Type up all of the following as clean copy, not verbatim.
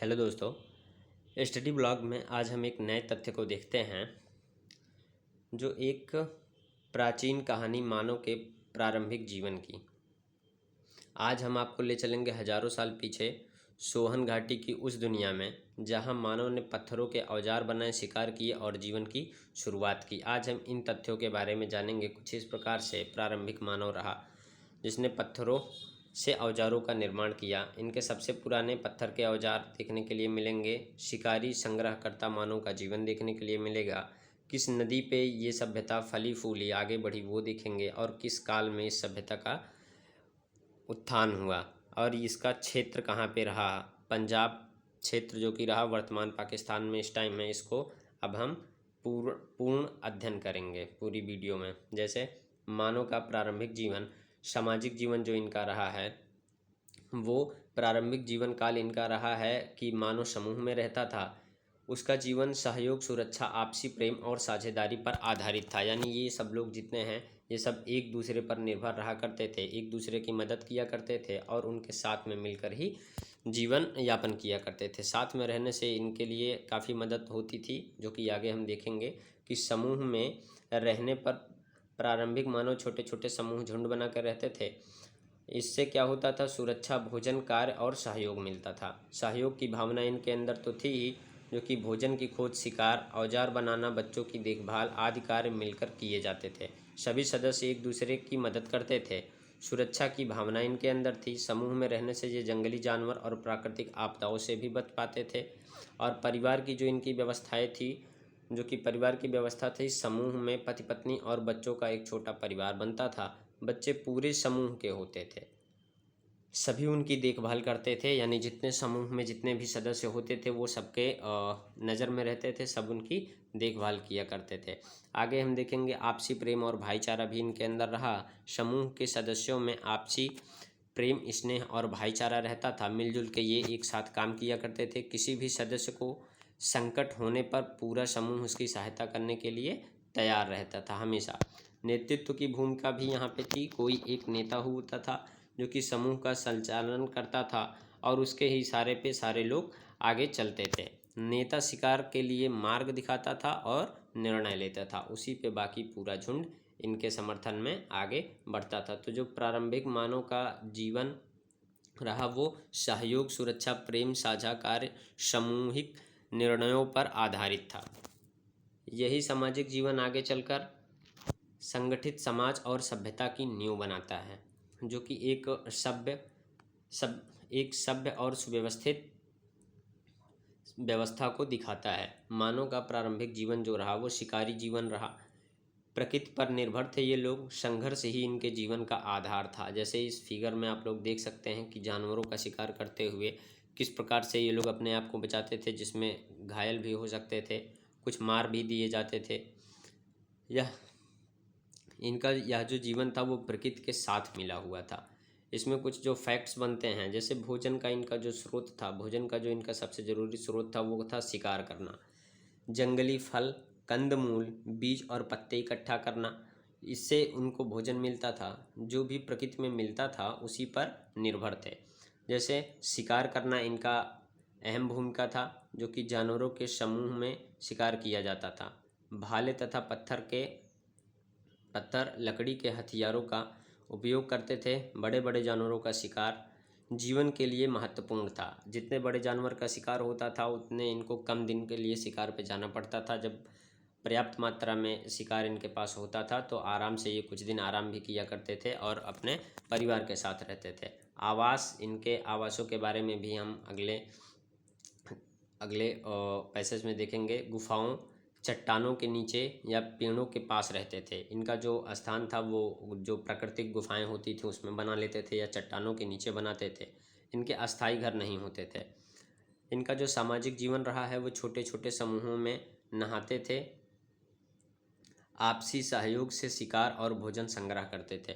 Hello दोस्तों, study blog में आज हम एक नए तथ्य को देखते हैं जो एक प्राचीन कहानी मानव के प्रारंभिक जीवन की। आज हम आपको ले चलेंगे हजारों साल पीछे सोहन घाटी की उस दुनिया में जहां मानव ने पत्थरों के औजार बनाए, शिकार किए और जीवन की शुरुआत की। आज हम इन तथ्यों के बारे में जानेंगे। कुछ इस प्रकार से प्रारंभिक मानव रहा जिसने पत्थरों से औजारों का निर्माण किया। इनके सबसे पुराने पत्थर के औजार देखने के लिए मिलेंगे। शिकारी संग्रहकर्ता मानव का जीवन देखने के लिए मिलेगा। किस नदी पे ये सभ्यता फली फूली आगे बढ़ी वो देखेंगे, और किस काल में इस सभ्यता का उत्थान हुआ और इसका क्षेत्र कहाँ पे रहा। पंजाब क्षेत्र जो कि रहा वर्तमान पाकिस्तान में इस टाइम में, इसको अब हम पूर्ण अध्ययन करेंगे पूरी वीडियो में। जैसे मानव का प्रारंभिक जीवन, सामाजिक जीवन जो इनका रहा है, वो प्रारंभिक जीवन काल इनका रहा है कि मानव समूह में रहता था। उसका जीवन सहयोग, सुरक्षा, आपसी प्रेम और साझेदारी पर आधारित था। यानी ये सब लोग जितने हैं ये सब एक दूसरे पर निर्भर रहा करते थे, एक दूसरे की मदद किया करते थे और उनके साथ में मिलकर ही जीवन यापन किया करते थे। साथ में रहने से इनके लिए काफ़ी मदद होती थी, जो कि आगे हम देखेंगे कि समूह में रहने पर प्रारंभिक मानव छोटे छोटे समूह, झुंड बनाकर रहते थे। इससे क्या होता था, सुरक्षा, भोजन, कार्य और सहयोग मिलता था। सहयोग की भावना इनके अंदर तो थी ही, जो कि भोजन की खोज, शिकार, औजार बनाना, बच्चों की देखभाल आदि कार्य मिलकर किए जाते थे। सभी सदस्य एक दूसरे की मदद करते थे। सुरक्षा की भावना इनके अंदर थी। समूह में रहने से ये जंगली जानवर और प्राकृतिक आपदाओं से भी बच पाते थे। और परिवार की जो इनकी व्यवस्थाएं थी, जो कि परिवार की व्यवस्था थी, समूह में पति पत्नी और बच्चों का एक छोटा परिवार बनता था। बच्चे पूरे समूह के होते थे, सभी उनकी देखभाल करते थे। यानी जितने समूह में जितने भी सदस्य होते थे वो सबके नज़र में रहते थे, सब उनकी देखभाल किया करते थे। आगे हम देखेंगे आपसी प्रेम और भाईचारा भी इनके अंदर रहा। समूह के सदस्यों में आपसी प्रेम, स्नेह और भाईचारा रहता था। मिलजुल के ये एक साथ काम किया करते थे। किसी भी सदस्य को संकट होने पर पूरा समूह उसकी सहायता करने के लिए तैयार रहता था हमेशा। नेतृत्व की भूमिका भी यहाँ पे थी। कोई एक नेता होता था जो कि समूह का संचालन करता था और उसके ही इशारे पे सारे लोग आगे चलते थे। नेता शिकार के लिए मार्ग दिखाता था और निर्णय लेता था, उसी पे बाकी पूरा झुंड इनके समर्थन में आगे बढ़ता था। तो जो प्रारंभिक मानव का जीवन रहा वो सहयोग, सुरक्षा, प्रेम, साझा कार्य, सामूहिक निर्णयों पर आधारित था। यही सामाजिक जीवन आगे चलकर संगठित समाज और सभ्यता की नींव बनाता है, जो कि एक सभ्य और सुव्यवस्थित व्यवस्था को दिखाता है। मानव का प्रारंभिक जीवन जो रहा वो शिकारी जीवन रहा। प्रकृति पर निर्भर थे ये लोग। संघर्ष ही इनके जीवन का आधार था। जैसे इस फिगर में आप लोग देख सकते हैं कि जानवरों का शिकार करते हुए किस प्रकार से ये लोग अपने आप को बचाते थे, जिसमें घायल भी हो सकते थे, कुछ मार भी दिए जाते थे। यह जो जीवन था वो प्रकृति के साथ मिला हुआ था। इसमें कुछ जो फैक्ट्स बनते हैं, जैसे भोजन का इनका जो स्रोत था, भोजन का जो इनका सबसे ज़रूरी स्रोत था वो था शिकार करना। जंगली फल, कंदमूल, बीज और पत्ते इकट्ठा करना, इससे उनको भोजन मिलता था। जो भी प्रकृति में मिलता था उसी पर निर्भर थे। जैसे शिकार करना इनका अहम भूमिका था, जो कि जानवरों के समूह में शिकार किया जाता था। भाले तथा पत्थर लकड़ी के हथियारों का उपयोग करते थे। बड़े बड़े जानवरों का शिकार जीवन के लिए महत्वपूर्ण था। जितने बड़े जानवर का शिकार होता था उतने इनको कम दिन के लिए शिकार पे जाना पड़ता था। जब पर्याप्त मात्रा में शिकार इनके पास होता था तो आराम से ये कुछ दिन आराम भी किया करते थे और अपने परिवार के साथ रहते थे। आवास, इनके आवासों के बारे में भी हम अगले पैसेज में देखेंगे। गुफाओं, चट्टानों के नीचे या पेड़ों के पास रहते थे। इनका जो स्थान था वो जो प्राकृतिक गुफाएं होती थी उसमें बना लेते थे या चट्टानों के नीचे बनाते थे। इनके अस्थायी घर नहीं होते थे। इनका जो सामाजिक जीवन रहा है वो छोटे छोटे समूहों में नहाते थे। आपसी सहयोग से शिकार और भोजन संग्रह करते थे।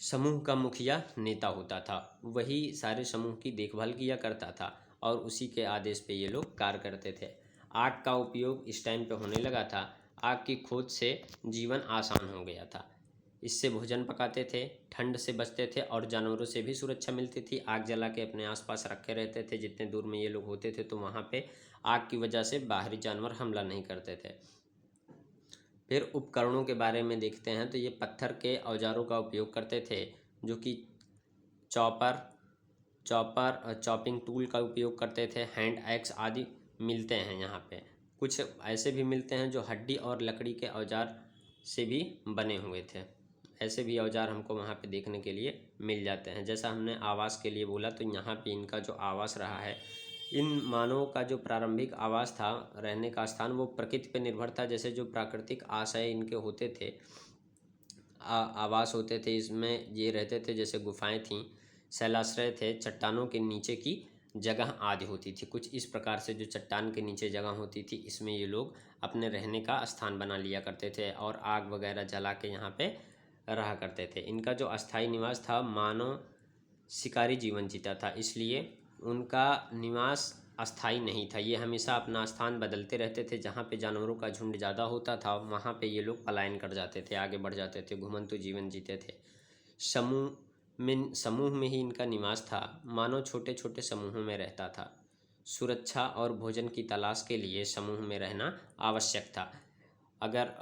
समूह का मुखिया नेता होता था, वही सारे समूह की देखभाल किया करता था और उसी के आदेश पे ये लोग कार्य करते थे। आग का उपयोग इस टाइम पे होने लगा था। आग की खोज से जीवन आसान हो गया था। इससे भोजन पकाते थे, ठंड से बचते थे और जानवरों से भी सुरक्षा मिलती थी। आग जला के अपने आसपास रखे रहते थे, जितने दूर में ये लोग होते थे तो वहाँ पे आग की वजह से बाहरी जानवर हमला नहीं करते थे। फिर उपकरणों के बारे में देखते हैं तो ये पत्थर के औजारों का उपयोग करते थे, जो कि चॉपर चॉपिंग टूल का उपयोग करते थे। हैंड एक्स आदि मिलते हैं यहाँ पे। कुछ ऐसे भी मिलते हैं जो हड्डी और लकड़ी के औजार से भी बने हुए थे। ऐसे भी औजार हमको वहाँ पे देखने के लिए मिल जाते हैं। जैसा हमने आवास के लिए बोला, तो यहाँ पे इनका जो आवास रहा है, इन मानवों का जो प्रारंभिक आवास था, रहने का स्थान, वो प्रकृति पर निर्भर था। जैसे जो प्राकृतिक आश्रय इनके होते थे, आवास होते थे, इसमें ये रहते थे। जैसे गुफाएं थीं, शैलाश्रय थे, चट्टानों के नीचे की जगह आदि होती थी। कुछ इस प्रकार से जो चट्टान के नीचे जगह होती थी, इसमें ये लोग अपने रहने का स्थान बना लिया करते थे और आग वगैरह जला के यहाँ पे रहा करते थे। इनका जो अस्थायी निवास था, मानव शिकारी जीवन जीता था, इसलिए उनका निवास अस्थाई नहीं था। ये हमेशा अपना स्थान बदलते रहते थे। जहाँ पे जानवरों का झुंड ज़्यादा होता था, वहाँ पे ये लोग पलायन कर जाते थे, आगे बढ़ जाते थे, घुमंतु जीवन जीते थे। समूह में ही इनका निवास था। मानव छोटे छोटे समूहों में रहता था। सुरक्षा और भोजन की तलाश के लिए समूह में रहना आवश्यक था। अगर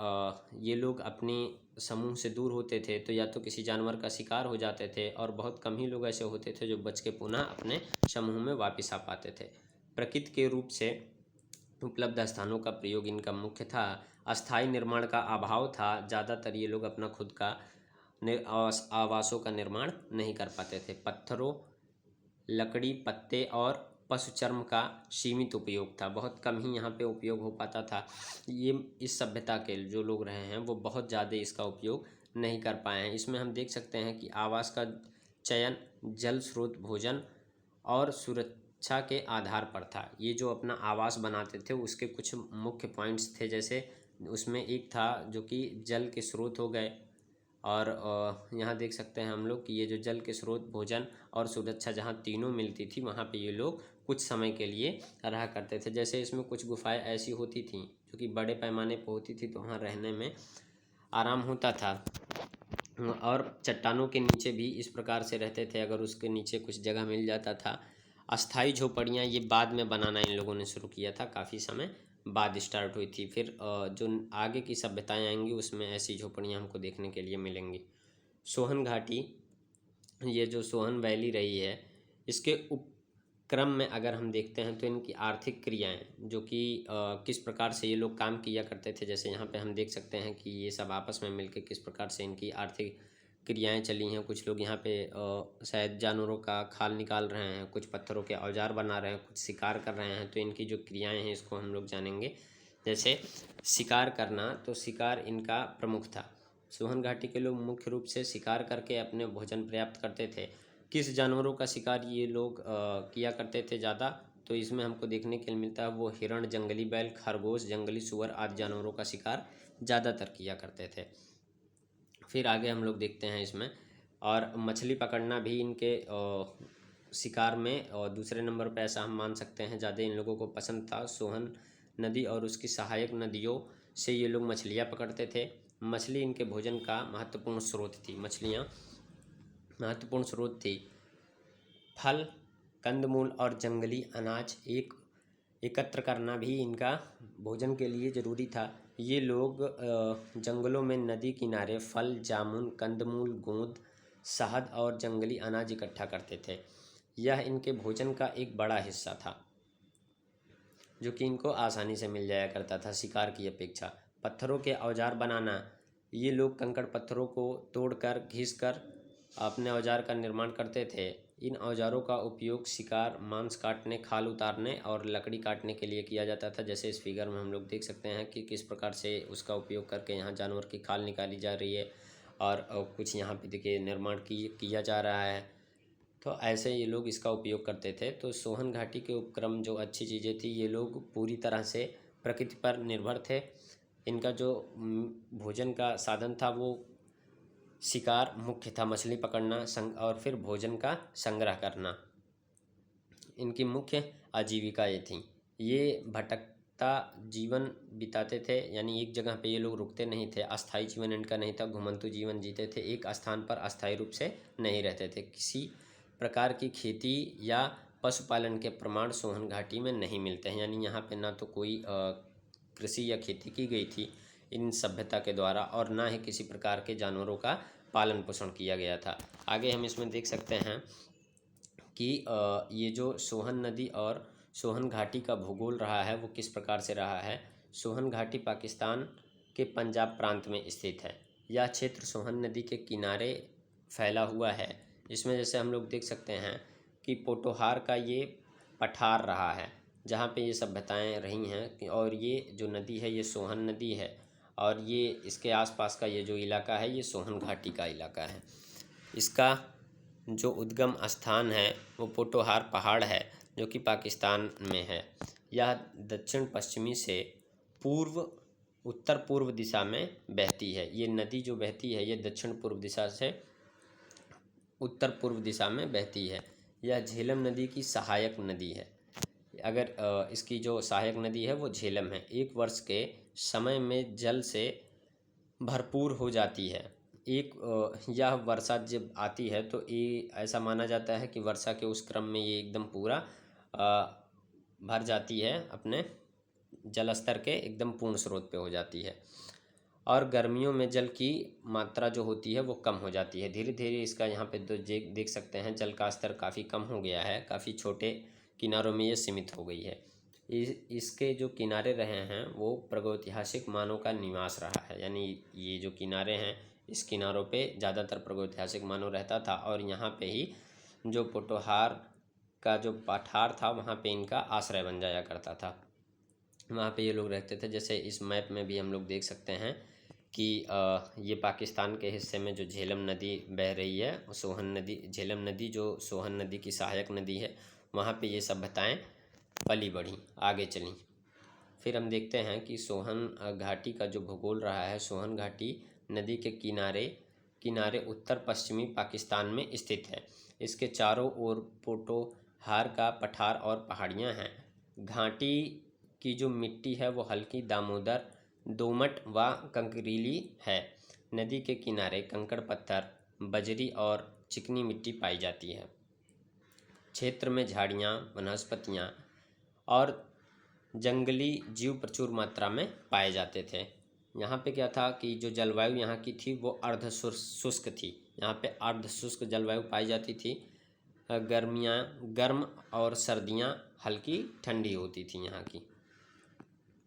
ये लोग अपने समूह से दूर होते थे तो या तो किसी जानवर का शिकार हो जाते थे, और बहुत कम ही लोग ऐसे होते थे जो बच के पुनः अपने समूह में वापस आ पाते थे। प्रकृति के रूप से उपलब्ध स्थानों का प्रयोग इनका मुख्य था। अस्थायी निर्माण का अभाव था। ज़्यादातर ये लोग अपना खुद का आवासों का निर्माण नहीं कर पाते थे। पत्थरों, लकड़ी, पत्ते और पशु चर्म का सीमित उपयोग था। बहुत कम ही यहाँ पे उपयोग हो पाता था। ये इस सभ्यता के जो लोग रहे हैं वो बहुत ज़्यादा इसका उपयोग नहीं कर पाए हैं। इसमें हम देख सकते हैं कि आवास का चयन जल स्रोत, भोजन और सुरक्षा के आधार पर था। ये जो अपना आवास बनाते थे उसके कुछ मुख्य पॉइंट्स थे। जैसे उसमें एक था जो कि जल के स्रोत हो गए, और यहाँ देख सकते हैं हम लोग कि ये जो जल के स्रोत, भोजन और सुरक्षा, जहाँ तीनों मिलती थी, वहाँ पे ये लोग कुछ समय के लिए रहा करते थे। जैसे इसमें कुछ गुफाएं ऐसी होती थीं जो कि बड़े पैमाने पर होती थी, तो वहाँ रहने में आराम होता था। और चट्टानों के नीचे भी इस प्रकार से रहते थे, अगर उसके नीचे कुछ जगह मिल जाता था। अस्थाई झोपड़ियाँ ये बाद में बनाना इन लोगों ने शुरू किया था, काफ़ी समय बाद स्टार्ट हुई थी। फिर जो आगे की सभ्यताएं आएंगी उसमें ऐसी झोपड़ियाँ हमको देखने के लिए मिलेंगी। सोहन घाटी, ये जो सोहन वैली रही है, इसके उपक्रम में अगर हम देखते हैं तो इनकी आर्थिक क्रियाएं, जो कि किस प्रकार से ये लोग काम किया करते थे। जैसे यहाँ पे हम देख सकते हैं कि ये सब आपस में मिलकर किस प्रकार से इनकी आर्थिक क्रियाएं चली हैं। कुछ लोग यहाँ पे शायद जानवरों का खाल निकाल रहे हैं, कुछ पत्थरों के औजार बना रहे हैं, कुछ शिकार कर रहे हैं। तो इनकी जो क्रियाएं हैं इसको हम लोग जानेंगे। जैसे शिकार करना, तो शिकार इनका प्रमुख था। सोहन घाटी के लोग मुख्य रूप से शिकार करके अपने भोजन प्राप्त करते थे। किस जानवरों का शिकार ये लोग किया करते थे ज़्यादा, तो इसमें हमको देखने के लिए मिलता है वो हिरण, जंगली बैल, खरगोश, जंगली सुअर आदि जानवरों का शिकार ज़्यादातर किया करते थे। फिर आगे हम लोग देखते हैं इसमें, और मछली पकड़ना भी इनके शिकार में और दूसरे नंबर पर ऐसा हम मान सकते हैं ज़्यादा इन लोगों को पसंद था। सोहन नदी और उसकी सहायक नदियों से ये लोग मछलियाँ पकड़ते थे। मछली इनके भोजन का महत्वपूर्ण स्रोत थी। मछलियाँ महत्वपूर्ण स्रोत थी। फल, कंदमूल और जंगली अनाज एकत्र करना भी इनका भोजन के लिए ज़रूरी था। ये लोग जंगलों में नदी किनारे फल, जामुन, कंदमूल, गोंद, शहद और जंगली अनाज इकट्ठा करते थे। यह इनके भोजन का एक बड़ा हिस्सा था, जो कि इनको आसानी से मिल जाया करता था शिकार की अपेक्षा। पत्थरों के औजार बनाना, ये लोग कंकड़ पत्थरों को तोड़कर, घिसकर अपने औजार का निर्माण करते थे। इन औजारों का उपयोग शिकार, मांस काटने, खाल उतारने और लकड़ी काटने के लिए किया जाता था। जैसे इस फिगर में हम लोग देख सकते हैं कि किस प्रकार से उसका उपयोग करके यहाँ जानवर की खाल निकाली जा रही है, और कुछ यहाँ पे देखिए निर्माण किया जा रहा है। तो ऐसे ये लोग इसका उपयोग करते थे। तो सोहन घाटी के उपक्रम जो अच्छी चीज़ें थी, ये लोग पूरी तरह से प्रकृति पर निर्भर थे। इनका जो भोजन का साधन था वो शिकार मुख्य था, मछली पकड़ना और फिर भोजन का संग्रह करना। इनकी मुख्य आजीविका ये थी। ये जीवन बिताते थे, यानी एक जगह पे ये लोग रुकते नहीं थे, अस्थायी जीवन इनका नहीं था, घुमंतु जीवन जीते थे, एक स्थान पर अस्थायी रूप से नहीं रहते थे। किसी प्रकार की खेती या पशुपालन के प्रमाण सोहन घाटी में नहीं मिलते हैं, यानी यहाँ पे ना तो कोई कृषि या खेती की गई थी इन सभ्यता के द्वारा, और ना ही किसी प्रकार के जानवरों का पालन पोषण किया गया था। आगे हम इसमें देख सकते हैं कि ये जो सोहन नदी और सोहन घाटी का भूगोल रहा है वो किस प्रकार से रहा है। सोहन घाटी पाकिस्तान के पंजाब प्रांत में स्थित है। यह क्षेत्र सोहन नदी के किनारे फैला हुआ है। इसमें जैसे हम लोग देख सकते हैं कि पोटोहार का ये पठार रहा है जहाँ पे ये सभ्यताएं रही हैं, और ये जो नदी है ये सोहन नदी है, और ये इसके आसपास का ये जो इलाका है ये सोहन घाटी का इलाका है। इसका जो उद्गम स्थान है वो पोटोहार पहाड़ है जो कि पाकिस्तान में है। यह दक्षिण पश्चिमी से उत्तर पूर्व दिशा में बहती है। ये नदी जो बहती है ये दक्षिण पूर्व दिशा से उत्तर पूर्व दिशा में बहती है। यह झेलम नदी की सहायक नदी है। अगर इसकी जो सहायक नदी है वो झेलम है। एक वर्ष के समय में जल से भरपूर हो जाती है। यह वर्षा जब आती है तो ये ऐसा माना जाता है कि वर्षा के उस क्रम में ये एकदम पूरा भर जाती है, अपने जल स्तर के एकदम पूर्ण स्रोत पे हो जाती है। और गर्मियों में जल की मात्रा जो होती है वो कम हो जाती है। धीरे धीरे इसका यहाँ पे देख सकते हैं जल का स्तर काफ़ी कम हो गया है, काफ़ी छोटे किनारों में ये सीमित हो गई है। इसके जो किनारे रहे हैं वो प्रागैतिहासिक मानव का निवास रहा है, यानी ये जो किनारे हैं इस किनारों पे ज़्यादातर प्रागैतिहासिक मानव रहता था, और यहाँ पे ही जो पोटोहार का जो पठार था वहाँ पे इनका आश्रय बन जाया करता था, वहाँ पे ये लोग रहते थे। जैसे इस मैप में भी हम लोग देख सकते हैं कि ये पाकिस्तान के हिस्से में जो झेलम नदी बह रही है, सोहन नदी, झेलम नदी जो सोहन नदी की सहायक नदी है, वहाँ पे ये सभ्यताएं पली बढ़ी, आगे चली। फिर हम देखते हैं कि सोहन घाटी का जो भूगोल रहा है, सोहन घाटी नदी के किनारे उत्तर पश्चिमी पाकिस्तान में स्थित है। इसके चारों ओर पोटोहार का पठार और पहाड़ियाँ हैं। घाटी की जो मिट्टी है वो हल्की दामोदर, दोमट व कंकरीली है। नदी के किनारे कंकड़ पत्थर, बजरी और चिकनी मिट्टी पाई जाती है। क्षेत्र में झाड़ियाँ, वनस्पतियाँ और जंगली जीव प्रचुर मात्रा में पाए जाते थे। यहाँ पे क्या था कि जो जलवायु यहाँ की थी वो अर्ध शुष्क थी। यहाँ पे अर्ध शुष्क जलवायु पाई जाती थी। गर्मियाँ गर्म और सर्दियाँ हल्की ठंडी होती थी यहाँ की।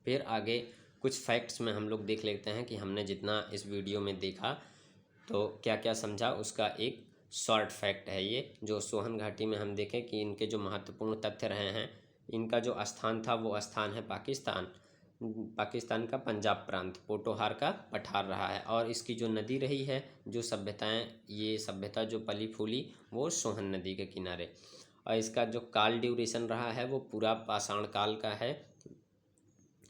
फिर आगे कुछ फैक्ट्स में हम लोग देख लेते हैं कि हमने जितना इस वीडियो में देखा तो क्या क्या समझा, उसका एक शॉर्ट फैक्ट है ये, जो सोहन घाटी में हम देखें कि इनके जो महत्वपूर्ण तथ्य रहे हैं। इनका जो स्थान था वो स्थान है पाकिस्तान का पंजाब प्रांत, पोटोहार का पठार रहा है, और इसकी जो नदी रही है, जो ये सभ्यता जो पली फूली वो सोहन नदी के किनारे, और इसका जो काल ड्यूरेशन रहा है वो पूरा पाषाण काल का है।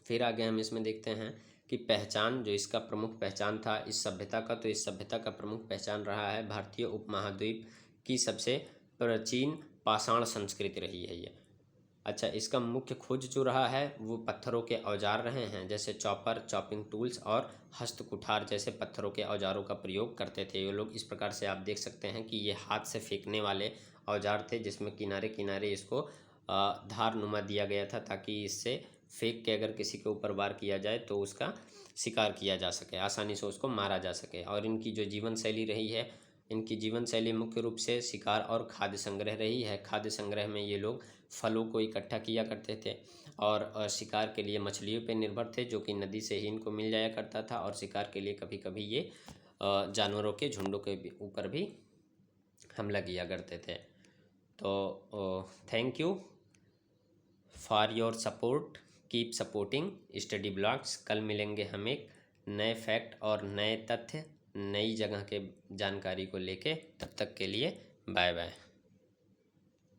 फिर आगे हम इसमें देखते हैं कि पहचान, जो इसका प्रमुख पहचान था इस सभ्यता का, तो इस सभ्यता का प्रमुख पहचान रहा है भारतीय उपमहाद्वीप की सबसे प्राचीन पाषाण संस्कृति रही है ये। अच्छा, इसका मुख्य खोज जो रहा है वो पत्थरों के औजार रहे हैं, जैसे चॉपर, चॉपिंग टूल्स और हस्त कुठार जैसे पत्थरों के औजारों का प्रयोग करते थे ये लोग। इस प्रकार से आप देख सकते हैं कि ये हाथ से फेंकने वाले औजार थे, जिसमें किनारे किनारे इसको धार नुमा दिया गया था, ताकि इससे फेंक के अगर किसी के ऊपर वार किया जाए तो उसका शिकार किया जा सके, आसानी से उसको मारा जा सके। और इनकी जो जीवन शैली रही है, इनकी जीवन शैली मुख्य रूप से शिकार और खाद्य संग्रह रही है। खाद्य संग्रह में ये लोग फलों को इकट्ठा किया करते थे, और शिकार के लिए मछलियों पर निर्भर थे, जो कि नदी से ही इनको मिल जाया करता था, और शिकार के लिए कभी कभी ये जानवरों के झुंडों के ऊपर भी हमला किया करते थे। तो thank you for your support, keep supporting study blogs. कल मिलेंगे हम एक नए फैक्ट और नए तथ्य, नई जगह के जानकारी को लेके। तब तक के लिए बाय बाय।